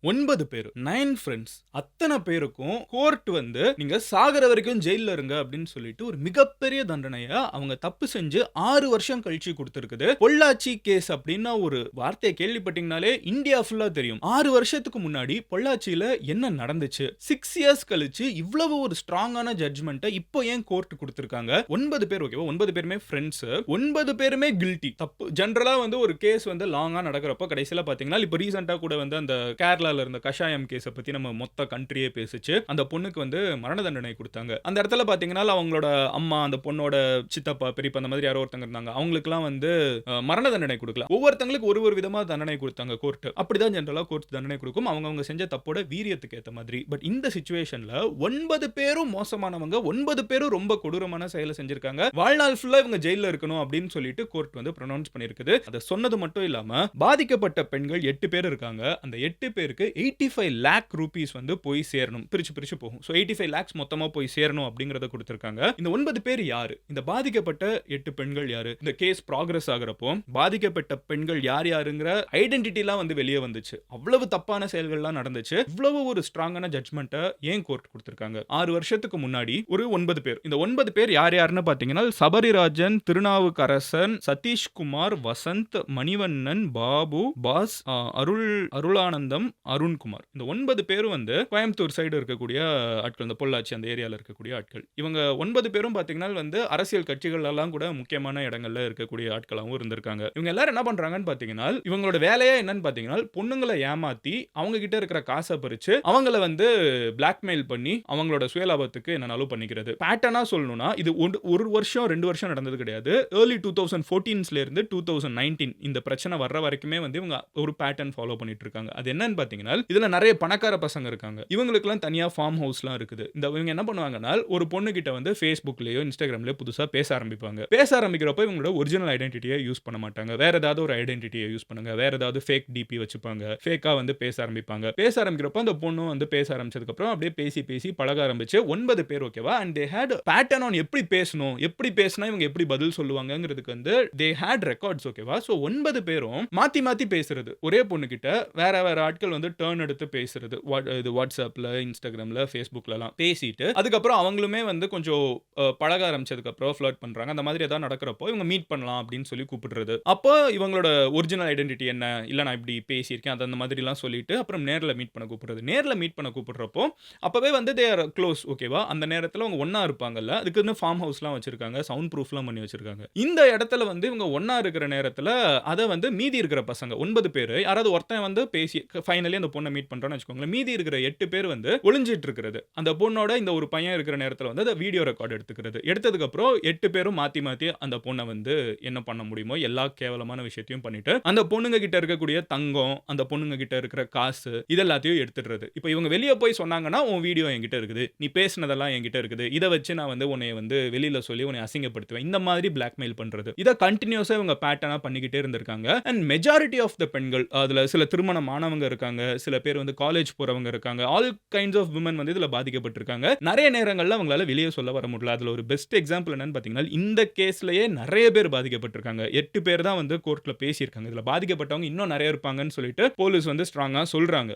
9 பேரு. 9 ஃபிரெண்ட்ஸ். அத்தன பேருக்கும் கோர்ட் வந்து நீங்க சாகுற வரைக்கும் ஜெயில்ல இருங்க அப்படின்னு சொல்லிட்டு ஒரு மிகப்பெரிய தண்டனைய அவங்க தப்பு செஞ்சு 6 வருஷம் கழிச்சு குடுத்திருக்குது. பொள்ளாச்சி கேஸ் அப்படின்னு ஒரு வார்த்தைய கேள்விப்பட்டீங்கனாலே இந்தியா ஃபுல்லா தெரியும். 6 வருஷத்துக்கு முன்னாடி பொள்ளாச்சியில என்ன நடந்துச்சு? 6 இயர்ஸ் கழிச்சு இவ்வளவு ஒரு ஸ்ட்ராங்கான ஜட்ஜ்மென்ட்ட இப்போ ஏன் கோர்ட் குடுத்திருக்காங்க? 9 பேர் ஓகேவா? 9 பேருமே ஃபிரெண்ட்ஸ். 9 பேருமே கில்ட்டி. தப்பு ஜெனரலா வந்து ஒரு கேஸ் வந்து லாங்கா நடக்கிறப்போ கடைசியில பாத்தீங்கன்னா இப்ப ரீசென்ட்டா கூட வந்து அந்த கேரளால இருந்த கஷாயம் கேஸ பத்தி நம்ம மொத்த கண்ட்ரியே பேசுச்சு. அந்த பொண்ணுக்கு வந்து மரண தண்டனை குடுத்தாங்க. அந்த இடத்துல பாத்தீங்கன்னா அவங்களோட அம்மா, அந்த பொண்ணோட சித்தப்பா, பெரியப்பா அந்த மாதிரி யாரோ ஒருத்தங்க இருந்தாங்க. அவங்களுக்குலாம் வந்து மரண தண்டனை குடுக்கல. ஒவ்வொருத்தங்களுக்கு ஒரு ஒரு விதமா தண்டனை குடுத்தாங்க கோர்ட். அப்படிதான் ஜெனரலா கோர்ட் தண்டனை குடுக்கும். அவங்க செஞ்ச தப்போட வீரியத்துக்கு ஏத்த மாதிரி. பட் இந்த சிச்சுவேஷன்ல 9 பேரும் மோசமானவங்க. 9 பேரும் ரொம்ப கொடூரமான செயல செஞ்சிருக்காங்க. வாழ்நாள் ஃபுல்லா இவங்க ஜெயில்ல இருக்கணும் அப்படின்னு சொல்லிட்டு கோர்ட் வந்து ப்ரொனவுன்ஸ் பண்ணியிருக்குது. அத சொன்னது மட்டும் இல்லாம பாதிக்கப்பட்ட பெண்கள் 8 பேர் இருக்காங்க. அந்த 8 பேருக்கு 85 லாக் ரூபீஸ் வந்து போய் சேரணும். பிரிச்சு போகும். சோ 85 லாக்ஸ் மொத்தமா போய் சேரணும் அப்படிங்கறத கொடுத்திருக்காங்க. இந்த 9 பேர் யாரு? இந்த பாதிக்கப்பட்ட 8 பெண்கள் யாரு? இந்த கேஸ் ப்ராக்ரஸ் ஆகறப்போ பாதிக்கப்பட்ட பெண்கள் யார் யாருங்கற ஐடென்டிட்டிலாம் வந்து வெளிய வந்துச்சு. அவ்வளவு தப்பான செயல்கள்லாம் நடந்துச்சு. இவ்வளவு ஒரு ஸ்ட்ராங்கான ஜட்ஜ்மென்ட்ட ஏன் கோர்ட் கொடுத்திருக்காங்க? 6 வருஷத்துக்கு முன்னாடி ஒரு 9 பேர். இந்த 9 பேர் யார் யாருன்னு பாத்தீங்கன்னா சபரிராஜன், திருநாவுக்கரசன், சதீஷ்குமார், வசந்த், மணிவண்ணன், பாபு, பாஸ், அருளானந்தம், அருண்குமார். இந்த 9 பேரும் வந்து கோயம்புத்தூர் சைடு இருக்கக்கூடிய ஆட்கள். இந்த பொள்ளாச்சி அந்த ஏரியால இருக்கக்கூடிய ஆட்கள். இவங்க 9 பேரும் பாத்தீங்கன்னா வந்து அரசியல் கட்சிகள் எல்லாம் கூட முக்கியமான இடங்கள்ல இருக்கக்கூடிய ஆட்களாகவும் இருந்திருக்காங்க. இவங்க எல்லாரும் என்ன பண்றாங்கன்னு பாத்தீங்கன்னா இவங்களோட வேலையே என்னன்னு பாத்தீங்கன்னா பொண்ணுங்களை ஏமாத்தி அவங்க கிட்ட இருக்கிற காசை பறிச்சு அவங்கள வந்து பிளாக்மெயில் பண்ணி அவங்களோட சுயலாபத்துக்கு என்னனாலும் பண்ணிக்கிறது. பேட்டர்னா சொல்லணும்னா இது ஒரு வருஷம் 2 வருஷம் நடந்தது கிடையாது. early 2014ல இருந்து 2019 இந்த பிரச்சனை வர்ற வரைக்குமே வந்து இவங்க ஒரு பேட்டர்ன் ஃபாலோ பண்ணிட்டு இருக்காங்க. அது என்னன்னு பாத்தீங்கன்னா இதுல நிறைய பணக்கார பசங்க இருக்காங்க. இவங்களுக்குலாம் தனியா ஃபார்ம் ஹவுஸ்லாம் இருக்குது. இவங்க என்ன பண்ணுவாங்கன்னா ஒரு பொண்ணு கிட்ட வந்து Facebookலயோ Instagramலயோ புதுசா பேச ஆரம்பிப்பாங்க. பேச ஆரம்பிக்கிறப்போ இவங்களோட ஒரிஜினல் ஐடென்டிட்டியை யூஸ் பண்ண மாட்டாங்க. வேற ஏதாவது ஒரு ஐடென்டிட்டியை யூஸ் பண்ணுங்க. வேற ஏதாவது ஃபேக் டிபி வச்சுப்பாங்க. ஃபேக்கா வந்து பேச ஆரம்பிப்பாங்க. பேச ஆரம்பிக்கிறப்போ அந்த பொண்ணு வந்து பேச ஆரம்பிச்சதுக்கு அப்புறம் அப்படியே பேசி பழக ஆரம்பிச்சு 9 பேர் ஓகேவா and they had pattern on எப்படி பேசணும், எப்படி பேசினா இவங்க எப்படி பதில் சொல்லுவாங்கங்கிறதுக்கு வந்து தே ஹேட் ரெக்கார்ட்ஸ் ஓகேவா. சோ 9 பேரும் மாத்தி பேசுறது. ஒரே பொண்ணு கிட்ட வேற ஆட்கள் வந்து டர்ன் எடுத்து பேசுறது. இது வாட்ஸ்அப்ல, இன்ஸ்டாகிராம்ல, Facebookலலாம் பேசிட்டு அதுக்கப்புறம் அவங்களுமே வந்து கொஞ்சம் பழக ஆரம்பிச்சதுக்கு அப்புறம் ஃப்ளர்ட் பண்றாங்க. அந்த மாதிரி ஏதாவது நடக்கிறப்போ இவங்க மீட் பண்ணலாம் அப்படின்னு சொல்லி கூப்பிடுறது. அப்போ இவங்களோட ஒரிஜினல் ஐடென்டிட்டி என்ன, இல்ல நான் இப்படி பேசியிருக்கேன் அந்த மாதிரிலாம் சொல்லிட்டு அப்புறம் நேர்ல மீட் பண்ண கூப்பிடுறது. நேர்ல மீட் பண்ண கூப்பிடுறப்போ அப்பவே வந்து தே ஆர் க்ளோஸ் ஓகேவா. அந்த நேரத்துல அவங்க ஒண்ணா இருப்பாங்கல்ல. அதுக்குன்னு ஃபார்ம் ஹவுஸ்லாம் வச்சிருக்காங்க. சவுண்ட் ப்ரூஃப்லாம் பண்ணி வச்சிருக்காங்க. இந்த இடத்துல வந்து இவங்க ஒண்ணா இருக்கிற நேரத்துல அத வந்து மீதி இருக்கிற பசங்க 9 பேரு யாராவது ஒருத்தன் வந்து பேசி ஃபைனலி அந்த பொண்ணை மீட் பண்றான்னு வச்சுக்கோங்களேன். மீதி இருக்கிற 8 பேர் வந்து ஒளிஞ்சிட்டு இருக்கிறது. அந்த பொண்ணோட இந்த ஒரு பையன் இருக்கிற நேரத்துல வந்து அந்த வீடியோ ரெக்கார்ட் எடுத்துக்கிறது. எடுத்ததுக்கு அப்புறம் 8 பேரும் மாத்தி அந்த பொண்ணை வந்து என்ன பண்ண முடியுமோ எல்லா கேவலமான விஷயத்தையும் பண்ணிட்டு அந்த பொண்ணுங்க கிட்ட இருக்கக்கூடிய தங்கம், அந்த பொண்ணுங்க கிட்ட இருக்கிற காசு இதெல்லாத்தையும் எடுத்துடுறது. இப்போ இவங்க வெளிய போய் சொன்னாங்கன்னா உன் வீடியோ என்கிட்ட இருக்குது, நீ பேசினதெல்லாம் என்கிட்ட இருக்குது, இதை வச்சு நான் வந்து உன்னை வந்து வெளியில சொல்லி உன்னை அசிங்கப்படுத்துவேன். இந்த மாதிரி பிளாக்மெயில் பண்றது. இதை கண்டினியூஸா இவங்க பேட்டர்னா பண்ணிக்கிட்டே இருந்திருக்காங்க. அண்ட் மெஜாரிட்டி ஆஃப் த பெண்கள் அதுல சில திருமணமானவங்க இருக்காங்க, சில பேர் வந்து காலேஜ் போறவங்க இருக்காங்க. ஆல் கைண்ட்ஸ் ஆஃப் விமன் வந்து இதுல பாதிக்கப்பட்டிருக்காங்க. நிறைய நேரங்கள்ல அவங்களால வெளியே சொல்ல வர முடியல. அதுல ஒரு பெஸ்ட் எக்ஸாம்பிள் என்னன்னு பாத்தீங்கன்னா இந்த கேஸ்லயே நிறைய பேர் பாதிக்கப்பட்டிருக்காங்க. 8 பேர் தான் வந்து கோர்ட்ல பேசியிருக்காங்க. இதுல பாதிக்கப்பட்டவங்க இன்னும் நிறைய இருப்பாங்கன்னு சொல்லிட்டு போலீஸ் வந்து ஸ்ட்ராங்கா சொல்றாங்க.